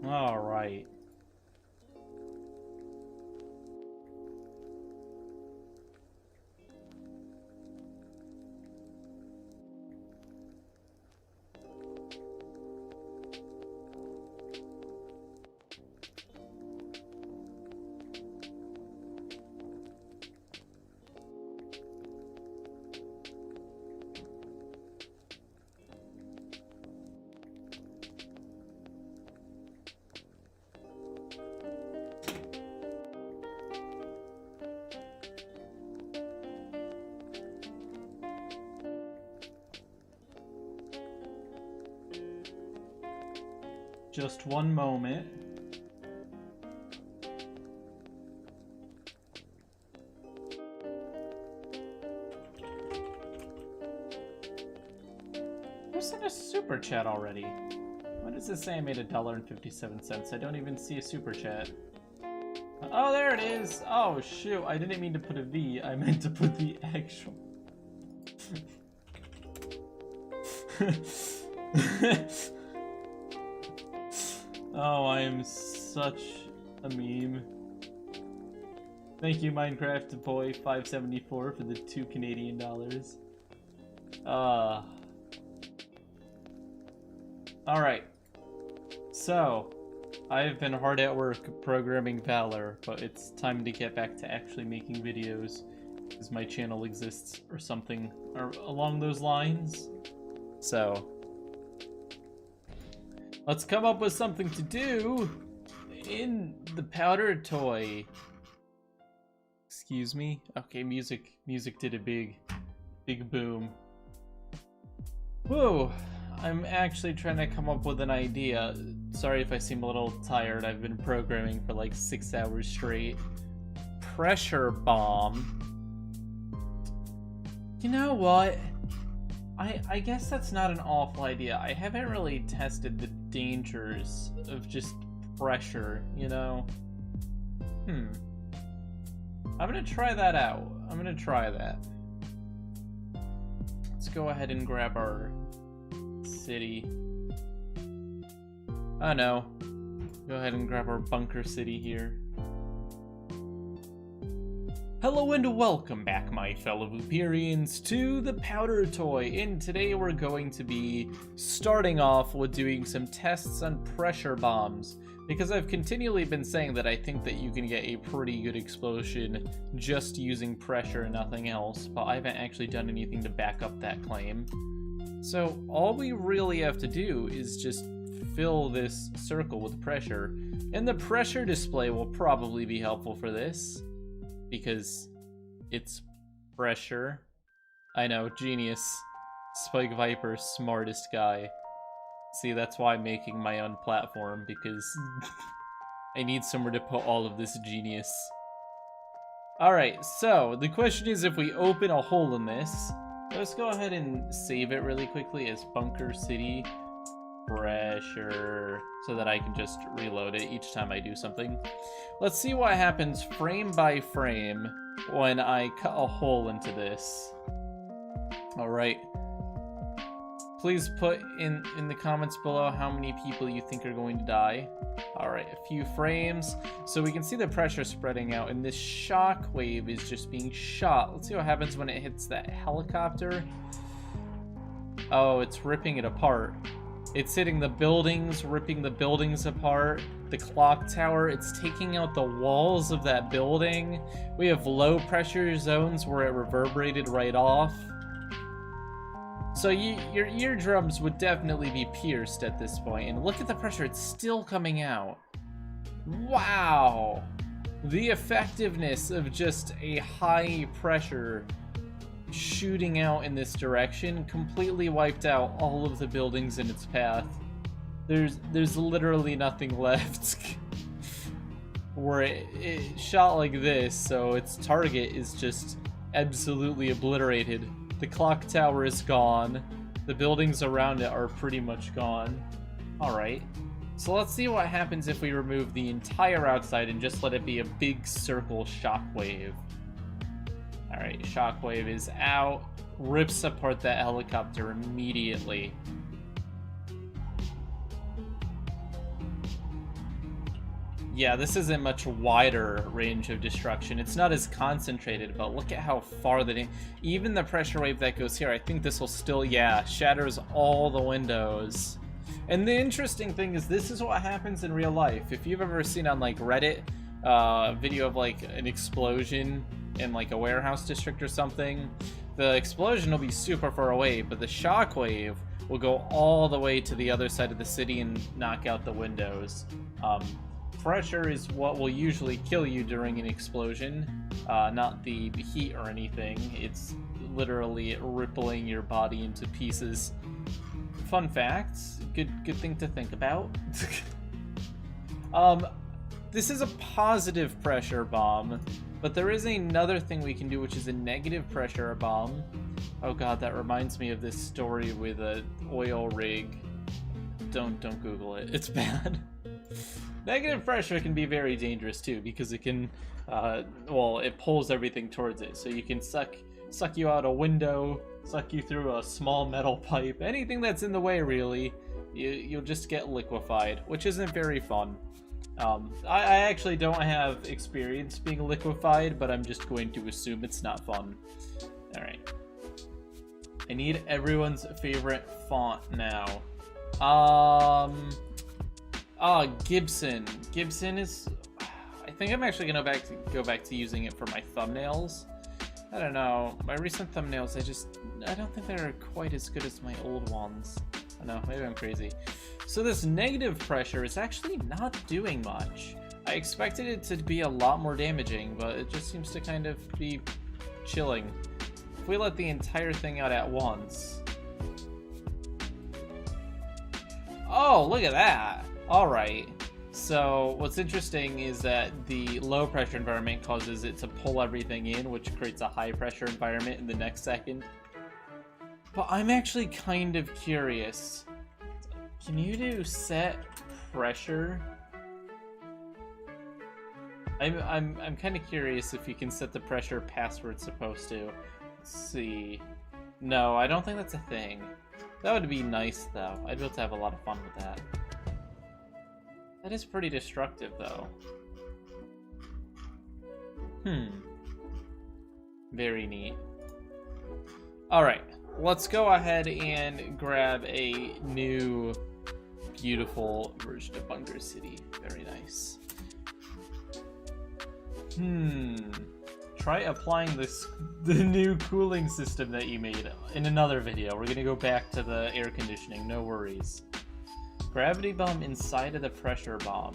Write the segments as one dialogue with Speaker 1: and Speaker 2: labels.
Speaker 1: All right. Just one moment. Who sent a super chat already? Why does it say I made $1.57? I don't even see a super chat. Oh, there it is! Oh, shoot, I didn't mean to put a V. I meant to put the actual... Oh, I am such a meme. Thank you, Minecraft Boy 574 for the $2 Canadian. Alright. So, I've been hard at work programming Valor, but it's time to get back to actually making videos, because my channel exists or something along those lines. So, let's come up with something to do in the powder toy. Excuse me? Okay, music did a big boom. Whoa, I'm actually trying to come up with an idea. Sorry if I seem a little tired. I've been programming for like 6 hours straight. Pressure bomb. You know what? I guess that's not an awful idea. I haven't really tested the dangers of just pressure, you know? I'm gonna try that out. I'm gonna try that. Let's go ahead and grab our city. Oh no. Go ahead and grab our bunker city here. Hello and welcome back, my fellow Vooperians, to the powder toy. And today we're going to be starting off with doing some tests on pressure bombs, because I've continually been saying that I think that you can get a pretty good explosion just using pressure and nothing else, but I haven't actually done anything to back up that claim. So all we really have to do is just fill this circle with pressure, and the pressure display will probably be helpful for this, because it's pressure. I know, genius. Spike Viper, smartest guy. See, that's why I'm making my own platform, because I need somewhere to put all of this genius. Alright, so the question is, if we open a hole in this, let's go ahead and save it really quickly as Bunker City Pressure, so that I can just reload it each time I do something. Let's see what happens frame by frame when I cut a hole into this. Alright. Please put in the comments below how many people you think are going to die. Alright, a few frames. So we can see the pressure spreading out, and this shock wave is just being shot. Let's see what happens when it hits that helicopter. Oh, it's ripping it apart. It's hitting the buildings, ripping the buildings apart. The clock tower, it's taking out the walls of that building. We have low pressure zones where it reverberated right off. So your eardrums would definitely be pierced at this point. And look at the pressure, it's still coming out. Wow! The effectiveness of just a high pressure shooting out in this direction completely wiped out all of the buildings in its path. There's literally nothing left. Where it shot like this, so its target is just absolutely obliterated. The clock tower is gone. The buildings around it are pretty much gone. Alright. So let's see what happens if we remove the entire outside and just let it be a big circle shockwave. Alright, shockwave is out. Rips apart that helicopter immediately. Yeah, this is a much wider range of destruction. It's not as concentrated, but look at how far even the pressure wave that goes here, I think this will still, yeah, shatters all the windows. And the interesting thing is this is what happens in real life. If you've ever seen on like Reddit, video of like an explosion in like a warehouse district or something, the explosion will be super far away, but the shockwave will go all the way to the other side of the city and knock out the windows. Pressure is what will usually kill you during an explosion, not the heat or anything. It's literally rippling your body into pieces. Fun fact, good thing to think about. This is a positive pressure bomb, but there is another thing we can do, which is a negative pressure bomb. Oh god, that reminds me of this story with an oil rig. Don't Google it. It's bad. Negative pressure can be very dangerous too, because it can, well, it pulls everything towards it. So you can suck you out a window, suck you through a small metal pipe, anything that's in the way, really. You'll just get liquefied, which isn't very fun. I actually don't have experience being liquefied, but I'm just going to assume it's not fun. Alright. I need everyone's favorite font now. Gibson. Gibson is... I think I'm actually going to go back to using it for my thumbnails. I don't know. My recent thumbnails, I don't think they're quite as good as my old ones. I don't know, maybe I'm crazy. So this negative pressure is actually not doing much. I expected it to be a lot more damaging, but it just seems to kind of be chilling. If we let the entire thing out at once... Oh, look at that! Alright. So what's interesting is that the low pressure environment causes it to pull everything in, which creates a high pressure environment in the next second. But I'm actually kind of curious. Can you do set pressure? I'm kind of curious if you can set the pressure past where it's supposed to. Let's see. No, I don't think that's a thing. That would be nice though. I'd be able to have a lot of fun with that. That is pretty destructive though. Very neat. Alright, let's go ahead and grab a new beautiful version of Bunker City. Very nice. Try applying the new cooling system that you made in another video. We're gonna go back to the air conditioning, no worries. Gravity bomb inside of the pressure bomb.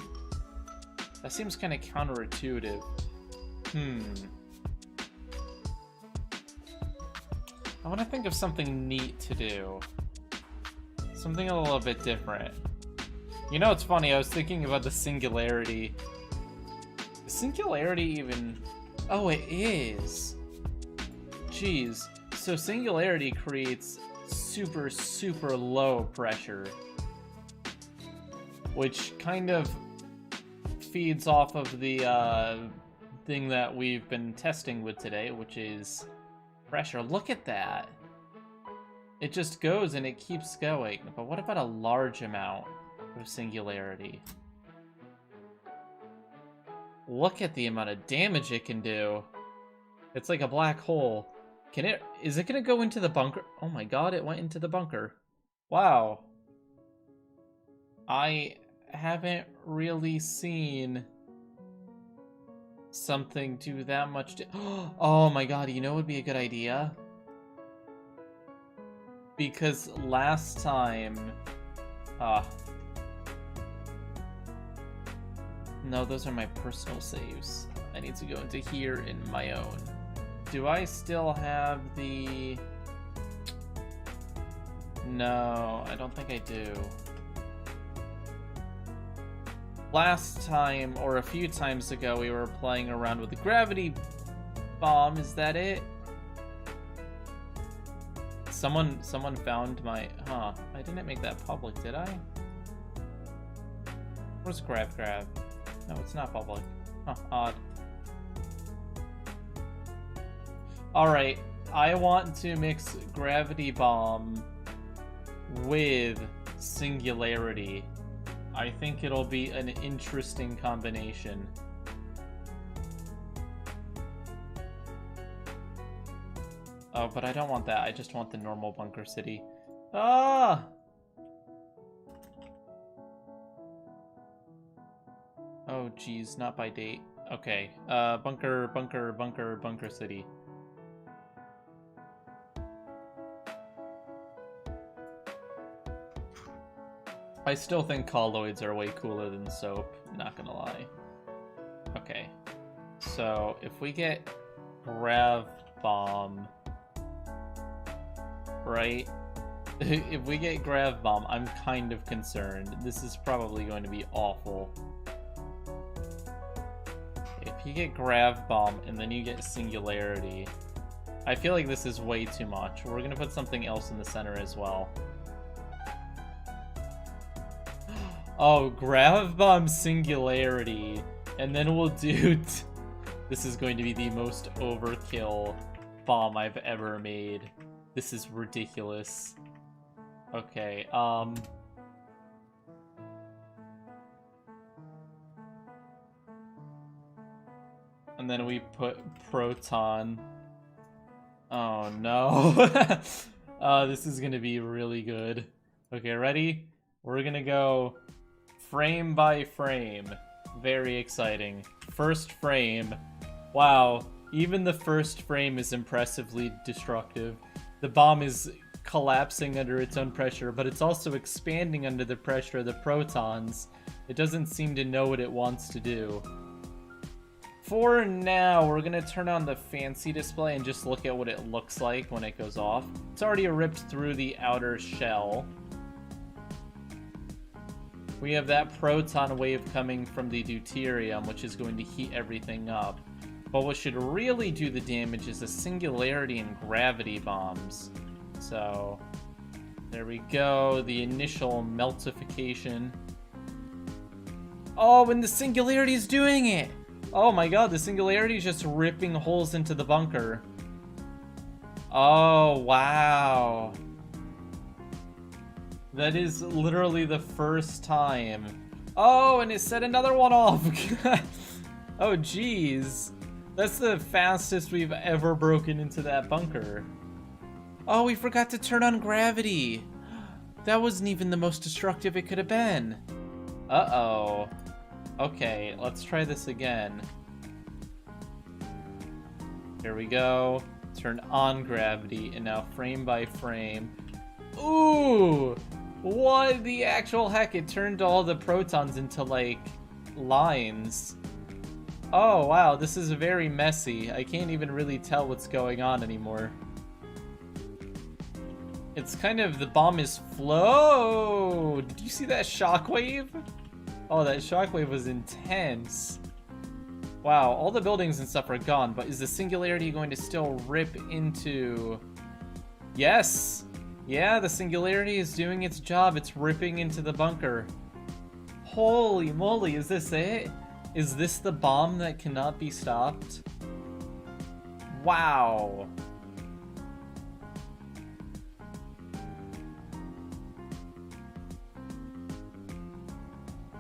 Speaker 1: That seems kind of counterintuitive. I want to think of something neat to do. Something a little bit different. You know, it's funny, I was thinking about the singularity. Is singularity even... Oh, it is! Jeez. So singularity creates super, super low pressure. Which kind of feeds off of the thing that we've been testing with today, which is pressure. Look at that! It just goes and it keeps going. But what about a large amount of singularity? Look at the amount of damage it can do. It's like a black hole. Is it gonna go into the bunker? Oh my god, it went into the bunker. Wow. I haven't really seen something do that much oh my god, you know what would be a good idea? Because last time... No, those are my personal saves. I need to go into here in my own. Do I still have the... No, I don't think I do. Last time, or a few times ago, we were playing around with the gravity bomb. Is that it? Someone found my... Huh. I didn't make that public, did I? Where's Grab? No, it's not public. Huh, odd. Alright, I want to mix Gravity Bomb with Singularity. I think it'll be an interesting combination. Oh, but I don't want that. I just want the normal bunker city. Ah! Oh, geez, not by date. Okay, bunker city. I still think colloids are way cooler than soap, not gonna lie. Okay, so if we get grav bomb, right? If we get grav bomb, I'm kind of concerned. This is probably going to be awful. If you get grav bomb and then you get singularity, I feel like this is way too much. We're gonna put something else in the center as well. Oh, grav bomb singularity, and then we'll do. This is going to be the most overkill bomb I've ever made. This is ridiculous. Okay, and then we put proton. Oh no. This is gonna be really good. Okay, ready? We're gonna go frame by frame. Very exciting. First frame. Wow, even the first frame is impressively destructive. The bomb is collapsing under its own pressure, but it's also expanding under the pressure of the protons. It doesn't seem to know what it wants to do. For now, we're gonna turn on the fancy display and just look at what it looks like when it goes off. It's already ripped through the outer shell. We have that proton wave coming from the deuterium, which is going to heat everything up. But what should really do the damage is the singularity and gravity bombs. So, there we go, the initial meltification. Oh, and the singularity is doing it! Oh my god, the singularity is just ripping holes into the bunker. Oh, wow. That is literally the first time. Oh, and it set another one off. Oh, jeez. That's the fastest we've ever broken into that bunker. Oh, we forgot to turn on gravity. That wasn't even the most destructive it could have been. Uh-oh. Okay, let's try this again. Here we go. Turn on gravity, and now frame by frame. Ooh! What the actual heck? It turned all the protons into, like, lines. Oh, wow, this is very messy. I can't even really tell what's going on anymore. It's kind of, the bomb is flow. Did you see that shockwave? Oh, that shockwave was intense. Wow, all the buildings and stuff are gone, but is the singularity going to still rip into... Yes! Yeah, the singularity is doing its job. It's ripping into the bunker. Holy moly, is this it? Is this the bomb that cannot be stopped? Wow.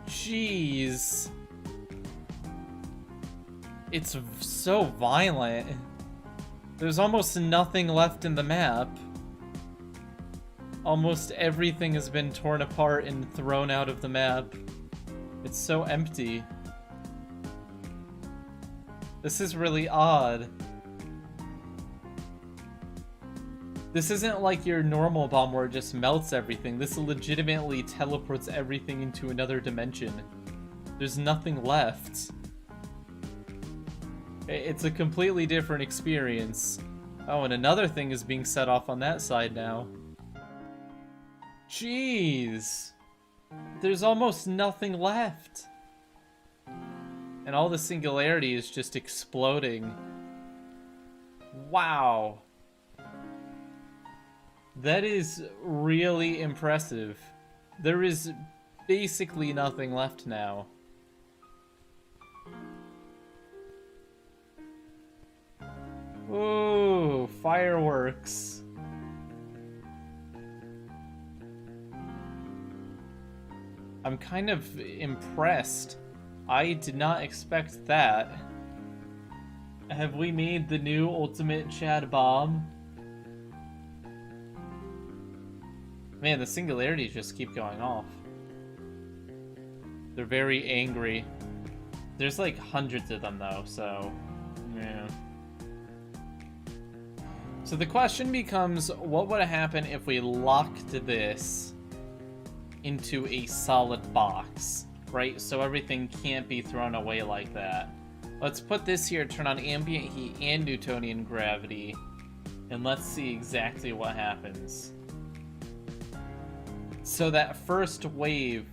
Speaker 1: Jeez. It's so violent. There's almost nothing left in the map. Almost everything has been torn apart and thrown out of the map. It's so empty. This is really odd. This isn't like your normal bomb where it just melts everything. This legitimately teleports everything into another dimension. There's nothing left. It's a completely different experience. Oh, and another thing is being set off on that side now. Jeez. There's almost nothing left. And all the singularity is just exploding. Wow. That is really impressive. There is basically nothing left now. Ooh, fireworks. I'm kind of impressed. I did not expect that. Have we made the new ultimate Chad bomb? Man, the singularities just keep going off. They're very angry. There's like hundreds of them though, so yeah. So the question becomes, what would happen if we locked this into a solid box, right? So everything can't be thrown away like that. Let's put this here, turn on ambient heat and Newtonian gravity, and let's see exactly what happens. So that first wave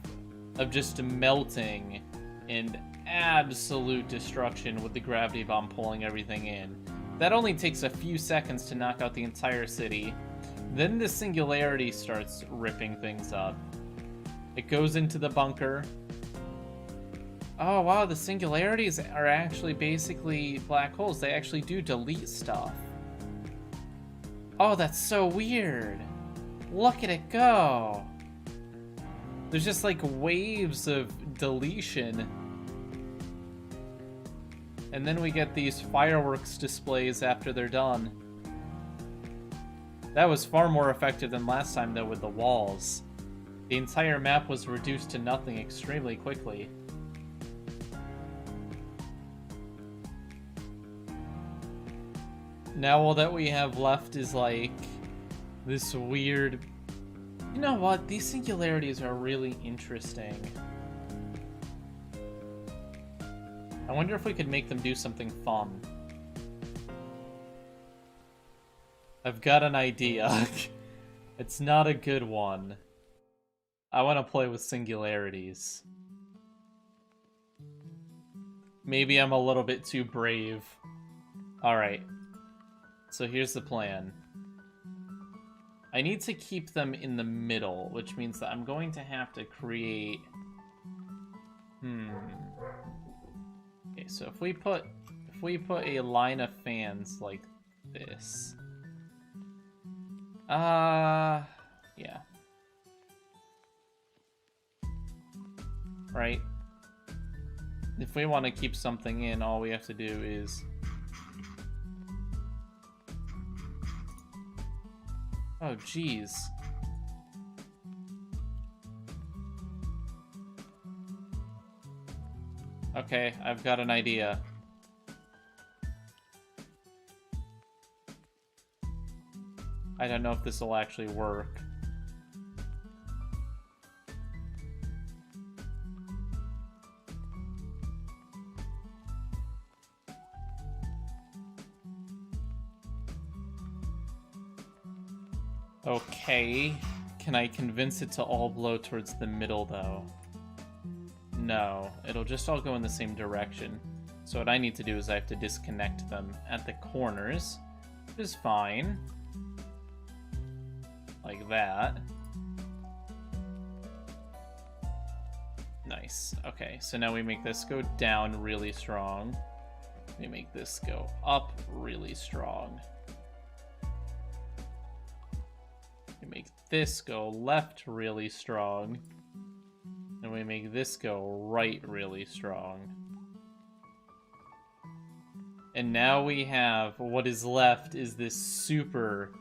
Speaker 1: of just melting and absolute destruction with the gravity bomb pulling everything in, that only takes a few seconds to knock out the entire city. Then the singularity starts ripping things up. It goes into the bunker. Oh wow, the singularities are actually basically black holes. They actually do delete stuff. Oh, that's so weird. Look at it go. There's just like waves of deletion. And then we get these fireworks displays after they're done. That was far more effective than last time though with the walls. The entire map was reduced to nothing extremely quickly. Now all that we have left is like this weird... You know what? These singularities are really interesting. I wonder if we could make them do something fun. I've got an idea. It's not a good one. I want to play with singularities. Maybe I'm a little bit too brave. Alright. So here's the plan. I need to keep them in the middle, which means that I'm going to have to create... Okay, so if we put a line of fans like this. Yeah. Right? If we want to keep something in, all we have to do is... Oh, geez. Okay, I've got an idea. I don't know if this will actually work. Okay, can I convince it to all blow towards the middle, though? No, it'll just all go in the same direction. So what I need to do is I have to disconnect them at the corners, which is fine. Like that. Nice. Okay, so now we make this go down really strong. We make this go up really strong. We make this go left really strong. And we make this go right really strong. And now we have, what is left is this super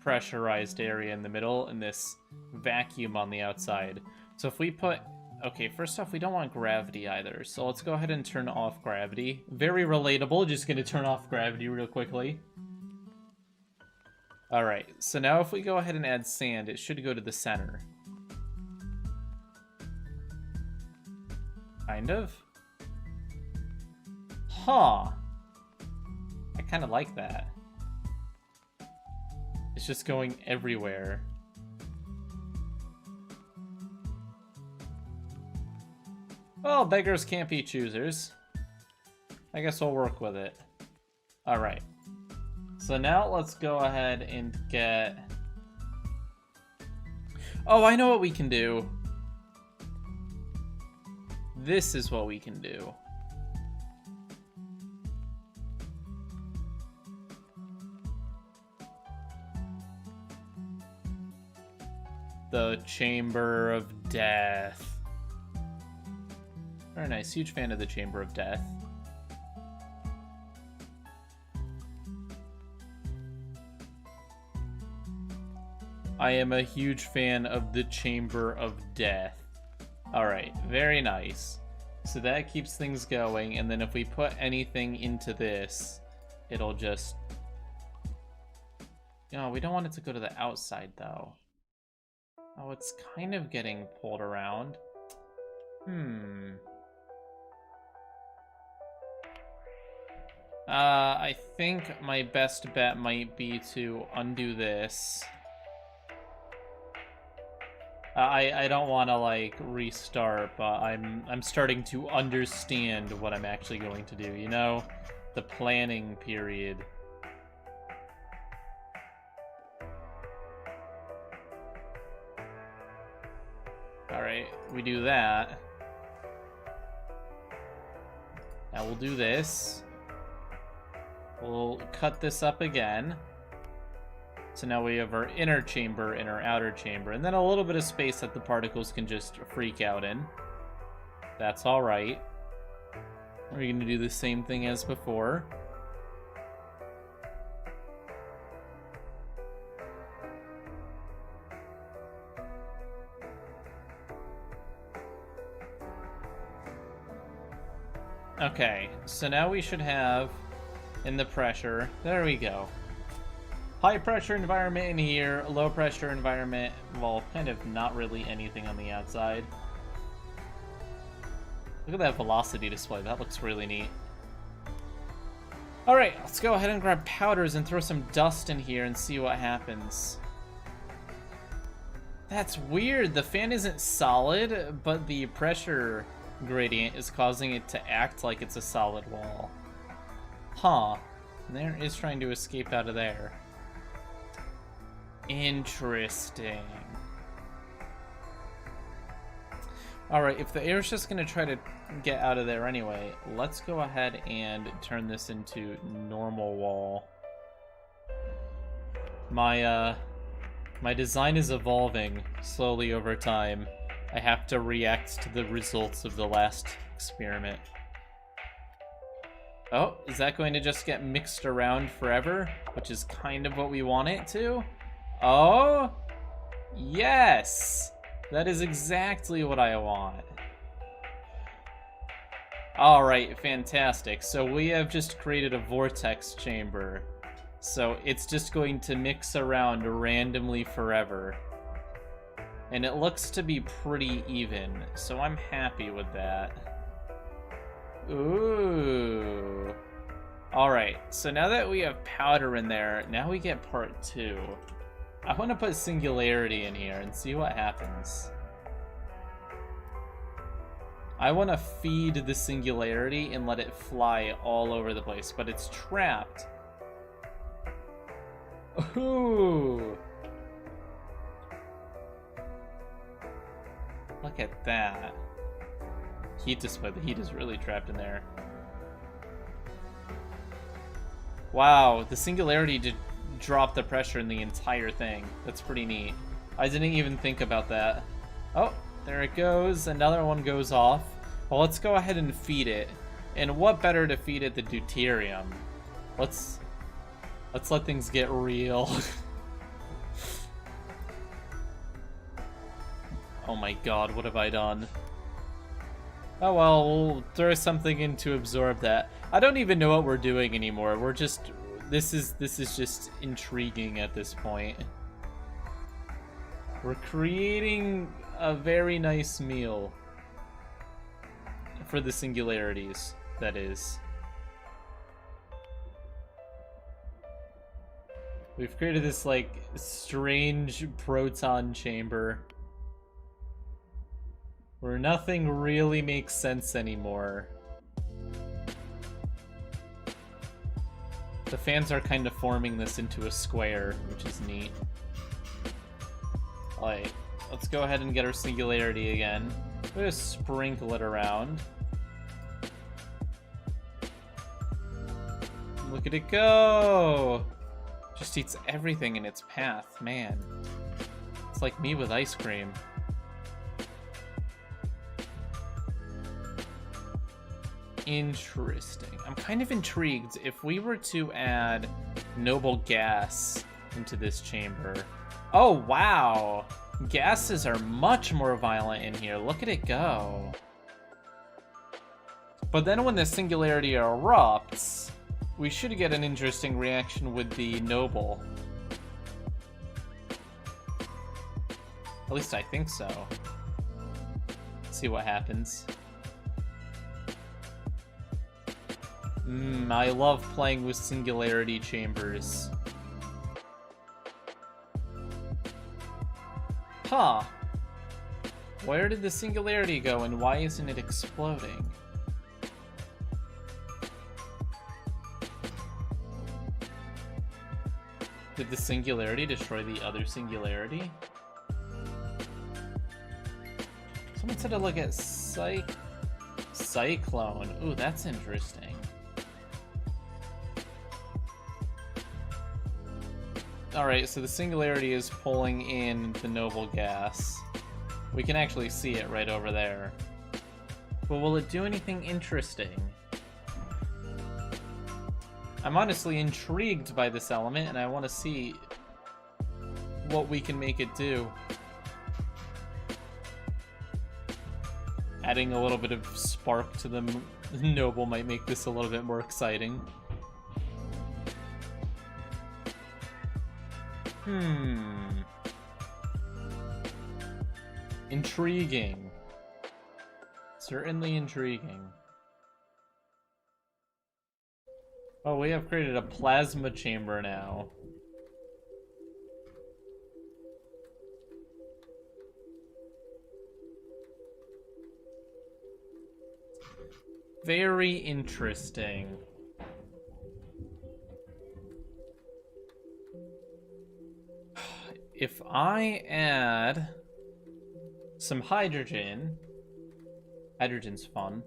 Speaker 1: pressurized area in the middle and this vacuum on the outside. So if we put, okay, first off, we don't want gravity either. So let's go ahead and turn off gravity. Very relatable, just gonna turn off gravity real quickly. All right, so now if we go ahead and add sand, it should go to the center. Kind of. Huh. I kind of like that. It's just going everywhere. Well, beggars can't be choosers. I guess we'll work with it. Alright. So now let's go ahead and get... Oh, I know what we can do. This is what we can do. The Chamber of Death. Very nice. Huge fan of the Chamber of Death. I am a huge fan of the Chamber of Death. Alright, very nice. So that keeps things going, and then if we put anything into this, it'll just... No, we don't want it to go to the outside, though. Oh, it's kind of getting pulled around. I think my best bet might be to undo this. I don't want to, like, restart, but I'm starting to understand what I'm actually going to do, you know? The planning period. Alright, we do that. Now we'll do this. We'll cut this up again. So now we have our inner chamber and our outer chamber, and then a little bit of space that the particles can just freak out in. That's alright. We're going to do the same thing as before. Okay, so now we should have in the pressure, there we go. High pressure environment in here, low pressure environment, well, kind of not really anything on the outside. Look at that velocity display, that looks really neat. Alright, let's go ahead and grab powders and throw some dust in here and see what happens. That's weird, the fan isn't solid, but the pressure gradient is causing it to act like it's a solid wall. Huh, and there is trying to escape out of there. Interesting. Alright, if the air's just going to try to get out of there anyway, let's go ahead and turn this into normal wall. My design is evolving slowly over time. I have to react to the results of the last experiment. Oh, is that going to just get mixed around forever? Which is kind of what we want it to? Oh, yes! That is exactly what I want. Alright, fantastic. So we have just created a vortex chamber. So it's just going to mix around randomly forever. And it looks to be pretty even, so I'm happy with that. Ooh. Alright, so now that we have powder in there, now we get part 2. I want to put singularity in here and see what happens. I want to feed the singularity and let it fly all over the place, but it's trapped. Ooh. Look at that. Heat display. The heat is really trapped in there. Wow, the singularity did drop the pressure in the entire thing. That's pretty neat. I didn't even think about that. Oh, there it goes. Another one goes off. Well, let's go ahead and feed it. And what better to feed it than deuterium? Let's let things get real. Oh my god, what have I done? Oh well, we'll throw something in to absorb that. I don't even know what we're doing anymore. We're just... This is just intriguing at this point. We're creating a very nice meal. For the singularities, that is. We've created this, like, strange proton chamber. Where nothing really makes sense anymore. The fans are kind of forming this into a square, which is neat. Alright, let's go ahead and get our singularity again. We're gonna sprinkle it around. Look at it go! Just eats everything in its path, man. It's like me with ice cream. Interesting. I'm kind of intrigued. If we were to add noble gas into this chamber... Oh, wow! Gases are much more violent in here. Look at it go. But then when the singularity erupts, we should get an interesting reaction with the noble. At least I think so. Let's see what happens. I love playing with singularity chambers. Huh. Where did the singularity go and why isn't it exploding? Did the singularity destroy the other singularity? Someone said to look at Cyclone. Ooh, that's interesting. Alright, so the singularity is pulling in the noble gas. We can actually see it right over there. But will it do anything interesting? I'm honestly intrigued by this element, and I want to see what we can make it do. Adding a little bit of spark to the noble might make this a little bit more exciting. Intriguing. Certainly intriguing. Oh, we have created a plasma chamber now. Very interesting. If I add some hydrogen, hydrogen's fun,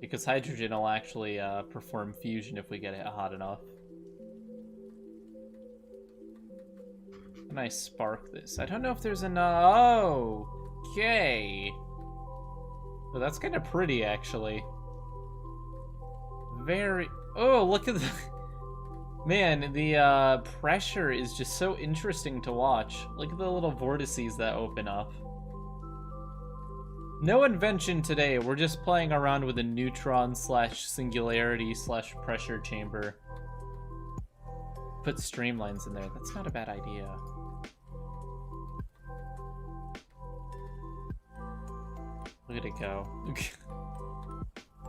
Speaker 1: because hydrogen will actually perform fusion if we get it hot enough. Can I spark this? I don't know if there's enough. Oh, okay. Well, that's kind of pretty, actually. Very... Oh, look at the... Man, the pressure is just so interesting to watch. Look at the little vortices that open up. No invention today. We're just playing around with a neutron slash singularity slash pressure chamber. Put streamlines in there. That's not a bad idea. Look at it go.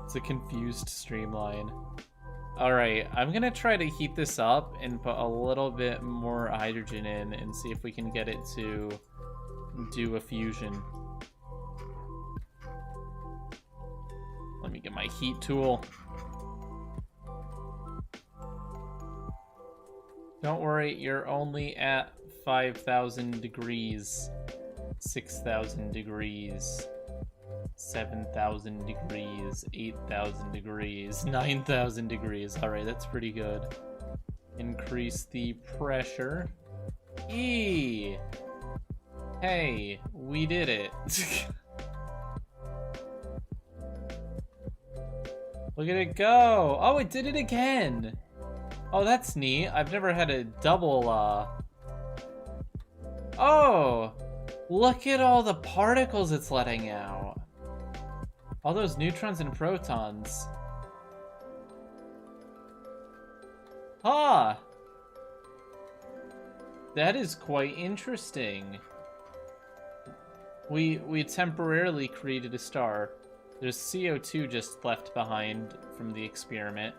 Speaker 1: It's a confused streamline. Alright, I'm gonna try to heat this up and put a little bit more hydrogen in and see if we can get it to do a fusion. Let me get my heat tool. Don't worry, you're only at 5,000 degrees, 6,000 degrees. 7,000 degrees, 8,000 degrees, 9,000 degrees. Alright, that's pretty good. Increase the pressure. Hey, we did it. Look at it go. Oh, it did it again. Oh, that's neat. I've never had a double, Oh, look at all the particles it's letting out. All those neutrons and protons. Ah! That is quite interesting. We temporarily created a star. There's CO2 just left behind from the experiment.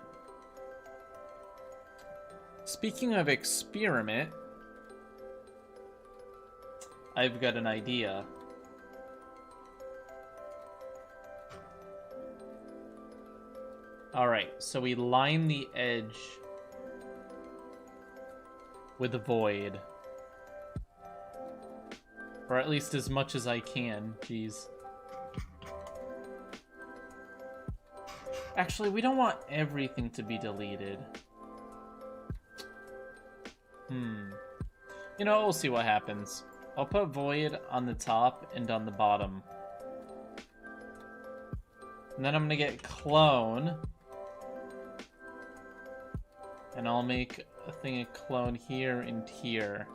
Speaker 1: Speaking of experiment, I've got an idea. Alright, so we line the edge with a void. Or at least as much as I can. Jeez. Actually, we don't want everything to be deleted. You know, we'll see what happens. I'll put void on the top and on the bottom. And then I'm gonna get clone. And I'll make a thing of clone here and here.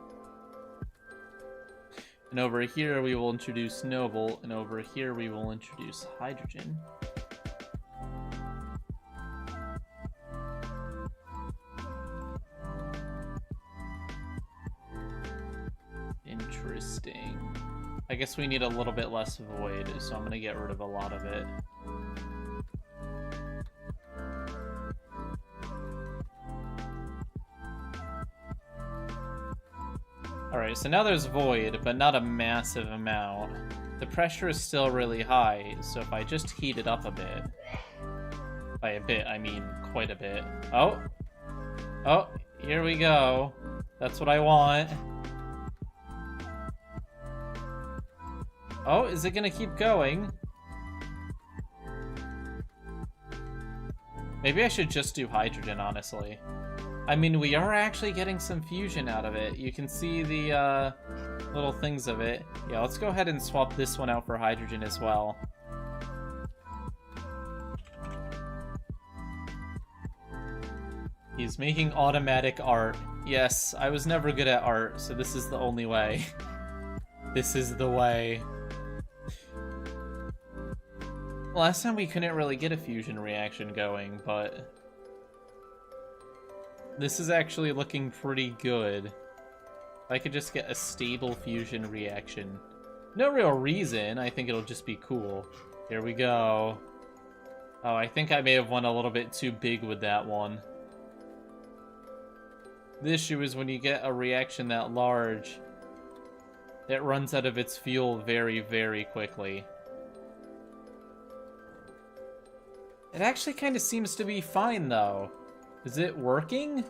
Speaker 1: And over here we will introduce noble, and over here we will introduce hydrogen. Interesting. I guess we need a little bit less void, so I'm gonna get rid of a lot of it. Alright, so now there's void, but not a massive amount. The pressure is still really high, so if I just heat it up a bit... By a bit, I mean quite a bit. Oh! Oh, here we go. That's what I want. Oh, is it gonna keep going? Maybe I should just do hydrogen, honestly. I mean, we are actually getting some fusion out of it. You can see the little things of it. Yeah, let's go ahead and swap this one out for hydrogen as well. He's making automatic art. Yes, I was never good at art, so this is the only way. This is the way. Last time we couldn't really get a fusion reaction going, but... This is actually looking pretty good. If I could just get a stable fusion reaction. No real reason, I think it'll just be cool. Here we go. Oh, I think I may have went a little bit too big with that one. The issue is when you get a reaction that large, it runs out of its fuel very, very quickly. It actually kind of seems to be fine, though. Is it working?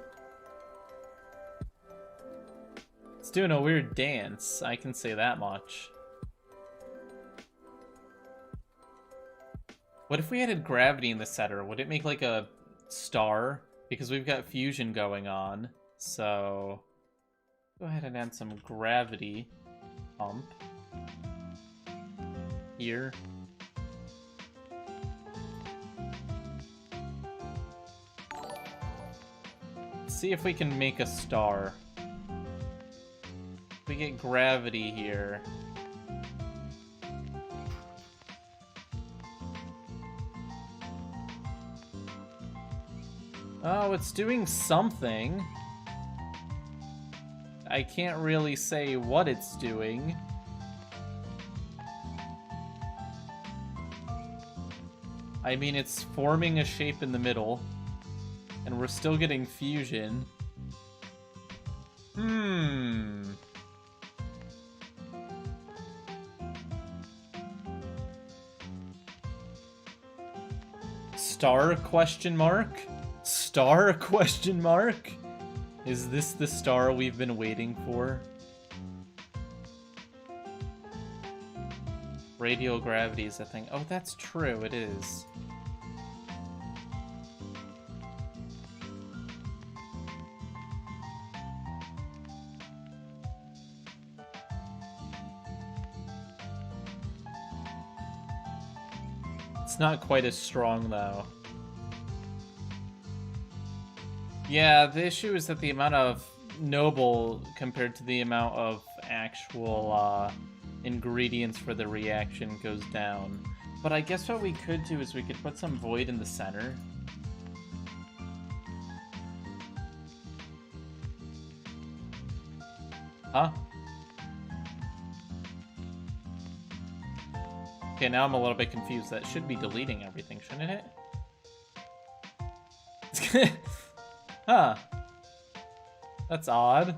Speaker 1: It's doing a weird dance, I can say that much. What if we added gravity in the center? Would it make like a star? Because we've got fusion going on. So, go ahead and add some gravity pump here. See if we can make a star. We get gravity here. Oh, it's doing something. I can't really say what it's doing. I mean, it's forming a shape in the middle. And we're still getting fusion. Star question mark? Star question mark? Is this the star we've been waiting for? Radial gravity is a thing. Oh, that's true, it is. It's not quite as strong, though. Yeah, the issue is that the amount of noble compared to the amount of actual ingredients for the reaction goes down. But I guess what we could do is we could put some void in the center. Huh? Okay, now I'm a little bit confused. That should be deleting everything, shouldn't it? Huh. That's odd.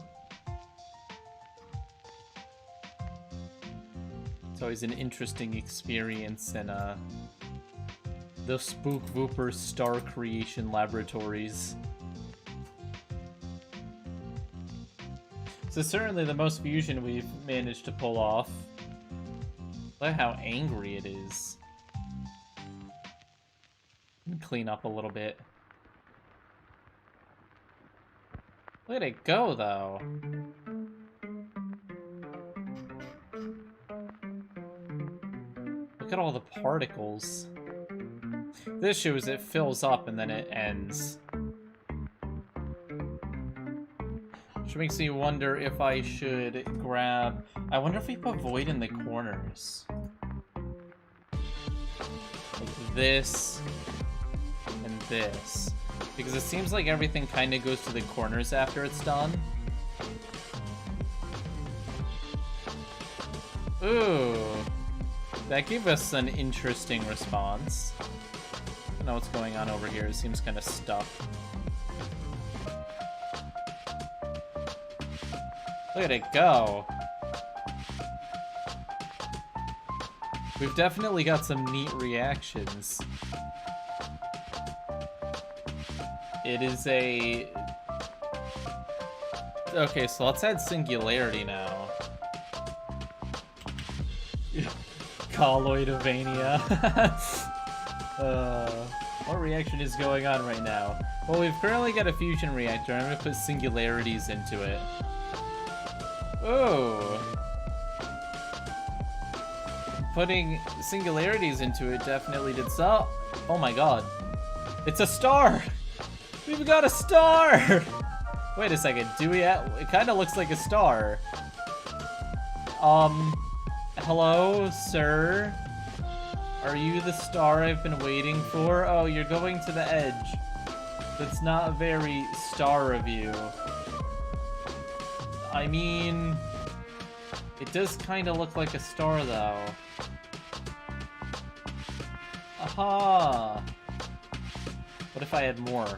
Speaker 1: It's always an interesting experience in the Spook Vooper Star Creation Laboratories. So certainly the most fusion we've managed to pull off. Look at how angry it is. Clean up a little bit. Look at it go, though. look at all the particles. This shows it fills up and then it ends. Which makes me wonder if I should grab... I wonder if we put void in the corners. Like this and this. Because it seems like everything kind of goes to the corners after it's done. Ooh. That gave us an interesting response. I don't know what's going on over here. It seems kind of stuck. Look at it go. We've definitely got some neat reactions. It is a... Okay, so let's add singularity now. Colloidovania. What reaction is going on right now? Well, we've currently got a fusion reactor. I'm gonna put singularities into it. Oh. Putting singularities into it definitely did so. Oh my god. It's a star! We've got a star! Wait a second, do we have... It kind of looks like a star. Hello, sir? Are you the star I've been waiting for? Oh, you're going to the edge. That's not very star of you. I mean... It does kind of look like a star, though. Aha! What if I had more?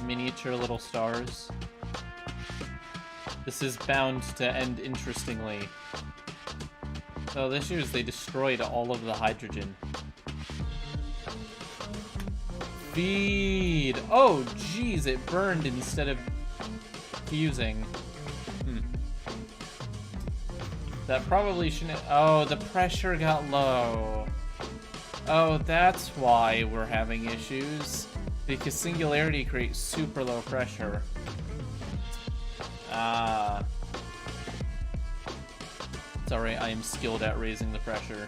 Speaker 1: Miniature little stars? This is bound to end interestingly. So the issue is they destroyed all of the hydrogen. Feed! Oh, jeez, it burned instead of fusing. That probably shouldn't... Oh, the pressure got low. Oh, that's why we're having issues. Because singularity creates super low pressure. Ah. It's alright, I am skilled at raising the pressure.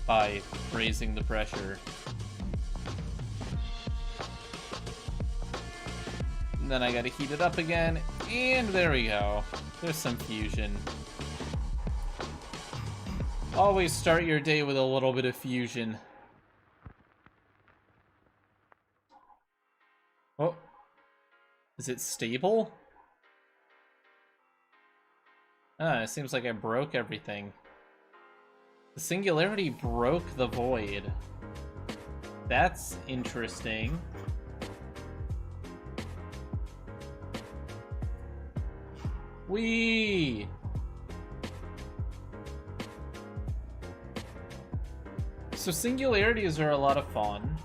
Speaker 1: By raising the pressure. And then I gotta heat it up again. And there we go. There's some fusion. Always start your day with a little bit of fusion. Oh. Is it stable? Ah, it seems like I broke everything. The singularity broke the void. That's interesting. Whee! So singularities are a lot of fun.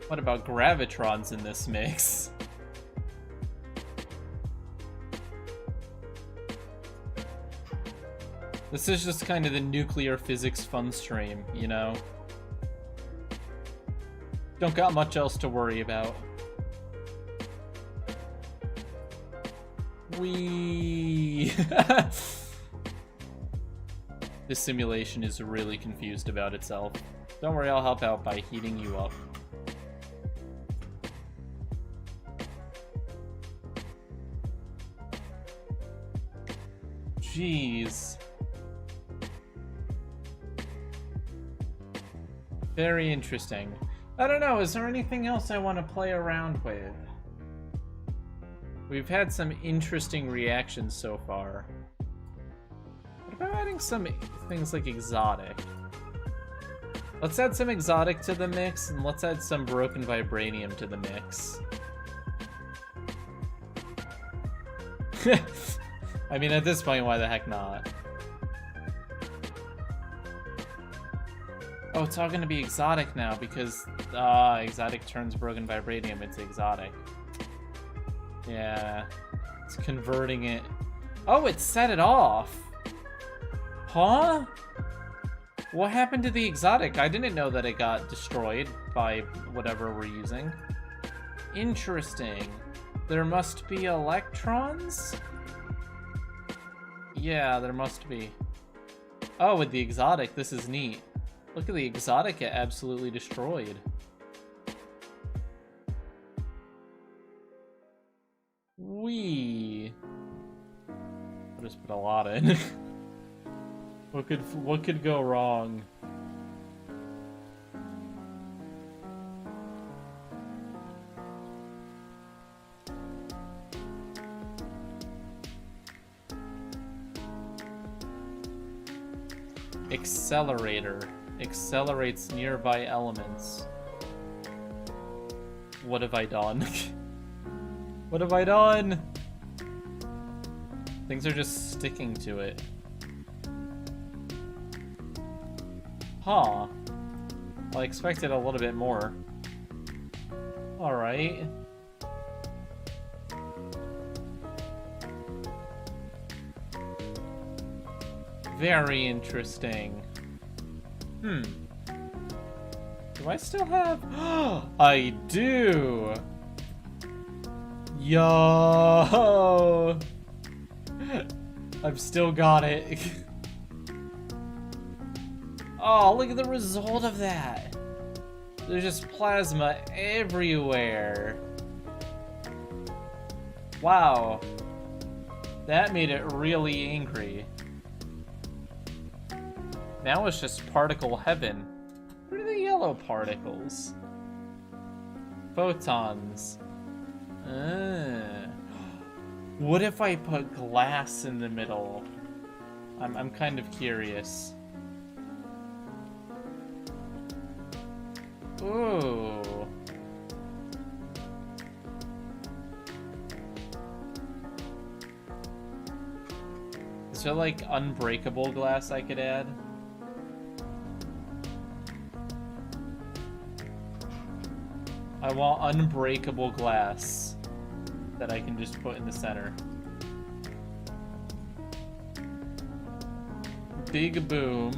Speaker 1: What about gravitrons in this mix? This is just kind of the nuclear physics fun stream, you know? Don't got much else to worry about. Whee! This simulation is really confused about itself. Don't worry, I'll help out by heating you up. Jeez. Very interesting. I don't know, is there anything else I want to play around with? We've had some interesting reactions so far. What about adding some things like exotic? Let's add some exotic to the mix, and let's add some broken vibranium to the mix. I mean, at this point, why the heck not? Oh, it's all gonna be exotic now, because exotic turns broken vibranium into exotic. Yeah, it's converting it. Oh, it set it off! Huh? What happened to the exotic? I didn't know that it got destroyed by whatever we're using. Interesting. There must be electrons? Yeah, there must be. Oh, with the exotic, this is neat. Look at the exotic it absolutely destroyed. Wee. I'll just put a lot in. What could go wrong? Accelerator. Accelerates nearby elements. What have I done? What have I done? Things are just sticking to it. Huh. I expected a little bit more. Alright. Very interesting. Do I still have... I do! Yo! I've still got it. Oh, look at the result of that. There's just plasma everywhere. Wow. That made it really angry. Now it's just particle heaven. What are the yellow particles? Photons. What if I put glass in the middle? I'm kind of curious. Ooh. Is there like unbreakable glass I could add? I want unbreakable glass that I can just put in the center. Big boom.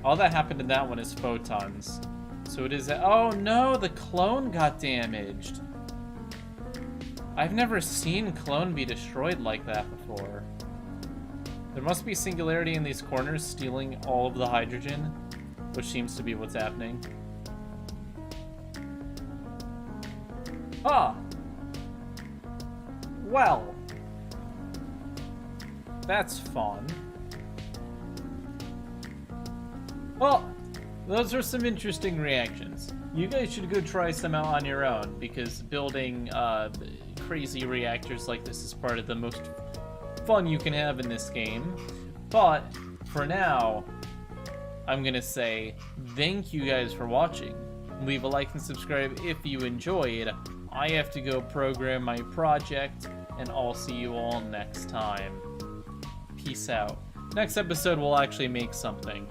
Speaker 1: All that happened in that one is photons. So it is... Oh no, the clone got damaged. I've never seen clone be destroyed like that before. There must be singularity in these corners stealing all of the hydrogen, which seems to be what's happening. Ah! Well. That's fun. Well, those are some interesting reactions. You guys should go try some out on your own, because building crazy reactors like this is part of the most fun you can have in this game. But for now, I'm gonna say thank you guys for watching. Leave a like and subscribe if you enjoyed. I have to go program my project, and I'll see you all next time. Peace out. Next episode we'll actually make something.